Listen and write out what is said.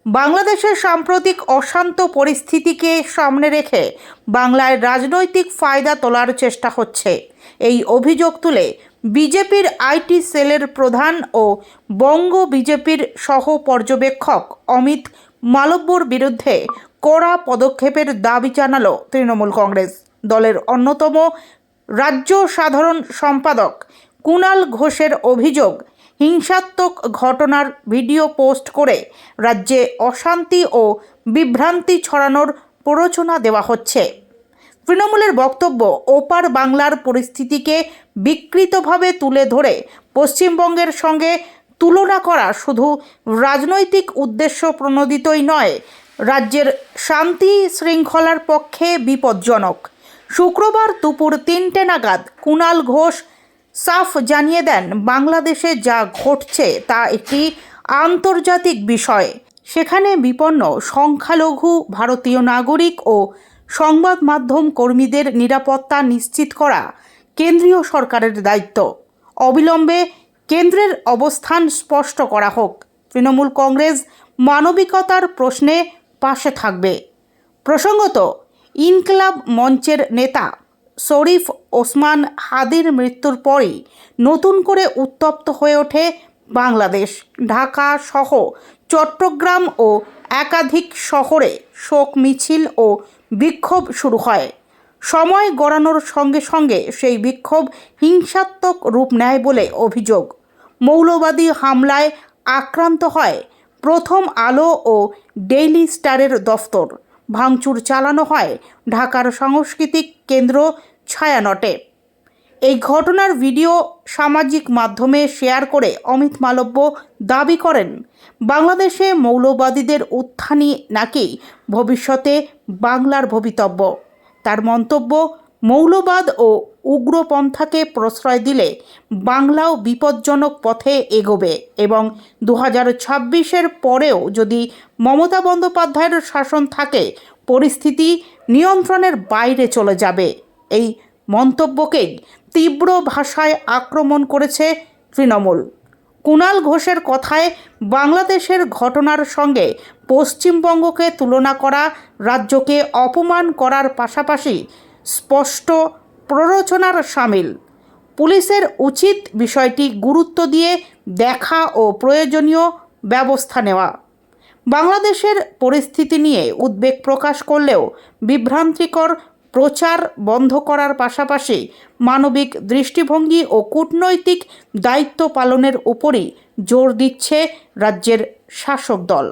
বাংলাদেশের সাম্প্রতিক অশান্ত পরিস্থিতিকে সামনে রেখে বাংলায় রাজনৈতিক ফায়দা তোলার চেষ্টা হচ্ছে। এই অভিযোগ তুলে বিজেপির আইটি সেলের প্রধান ও বঙ্গ বিজেপির সহ পর্যবেক্ষক অমিত মালব্যর বিরুদ্ধে কড়া পদক্ষেপের দাবি জানালো তৃণমূল কংগ্রেস। দলের অন্যতম রাজ্য সাধারণ সম্পাদক কুণাল ঘোষের অভিযোগ, হিংসাত্মক ঘটনার ভিডিও পোস্ট করে রাজ্যে অশান্তি ও বিভ্রান্তি ছড়ানোর প্ররোচনা দেওয়া হচ্ছে। তৃণমূলের বক্তব্য, ওপার বাংলার পরিস্থিতিকে বিকৃতভাবে তুলে ধরে পশ্চিমবঙ্গের সঙ্গে তুলনা করা শুধু রাজনৈতিক উদ্দেশ্য প্রণোদিতই নয়, রাজ্যের শান্তি শৃঙ্খলার পক্ষে বিপজ্জনক। শুক্রবার দুপুর 3টে নাগাদ কুণাল ঘোষ সাফ জানিয়ে দেন, বাংলাদেশে যা ঘটছে তা একটি আন্তর্জাতিক বিষয়। সেখানে বিপন্ন সংখ্যালঘু ভারতীয় নাগরিক ও সংবাদ মাধ্যম কর্মীদের নিরাপত্তা নিশ্চিত করা কেন্দ্রীয় সরকারের দায়িত্ব। অবিলম্বে কেন্দ্রের অবস্থান স্পষ্ট করা হোক। তৃণমূল কংগ্রেস মানবিকতার প্রশ্নে পাশে থাকবে। প্রসঙ্গত, ইনকলাব মঞ্চের নেতা শরীফ ওসমান হাদির মৃত্যুর পরই নতুন করে উত্তপ্ত হয়ে ওঠে বাংলাদেশ। ঢাকা সহ চট্টগ্রাম ও একাধিক শহরে শোক মিছিল ও বিক্ষোভ শুরু হয়। সময় গড়ানোর সঙ্গে সঙ্গে সেই বিক্ষোভ হিংসাত্মক রূপ নেয় বলে অভিযোগ। মৌলবাদী হামলায় আক্রান্ত হয় প্রথম আলো ও ডেইলি স্টারের দফতর। ভাঙচুর চালানো হয় ঢাকার সাংস্কৃতিক কেন্দ্র ছায়ানটে। এই ঘটনার ভিডিও সামাজিক মাধ্যমে শেয়ার করে অমিত মালব্য দাবি করেন, বাংলাদেশে মৌলবাদীদের উত্থানই নাকি ভবিষ্যতে বাংলার ভবিতব্য। তার মন্তব্য, মৌলবাদ ও উগ্রপন্থাকে প্রশ্রয় দিলে বাংলাও বিপজ্জনক পথে এগোবে এবং 2026-এর পরেও যদি মমতা বন্দ্যোপাধ্যায়ের শাসন থাকে, পরিস্থিতি নিয়ন্ত্রণের বাইরে চলে যাবে। এই মন্তব্যকেই তীব্র ভাষায় আক্রমণ করেছে তৃণমূল। কুণাল ঘোষের কথায়, বাংলাদেশের ঘটনার সঙ্গে পশ্চিমবঙ্গকে তুলনা করা রাজ্যকে অপমান করার পাশাপাশি স্পষ্ট প্ররোচনার শামিল। পুলিশের উচিত বিষয়টি গুরুত্ব দিয়ে দেখা ও প্রয়োজনীয় ব্যবস্থা নেওয়া। বাংলাদেশের পরিস্থিতি নিয়ে উদ্বেগ প্রকাশ করলেও বিভ্রান্তিকর প্রচার বন্ধ করার পাশাপাশি মানবিক দৃষ্টিভঙ্গি ও কূটনৈতিক দায়িত্ব পালনের উপরই জোর দিচ্ছে রাজ্যের শাসক দল।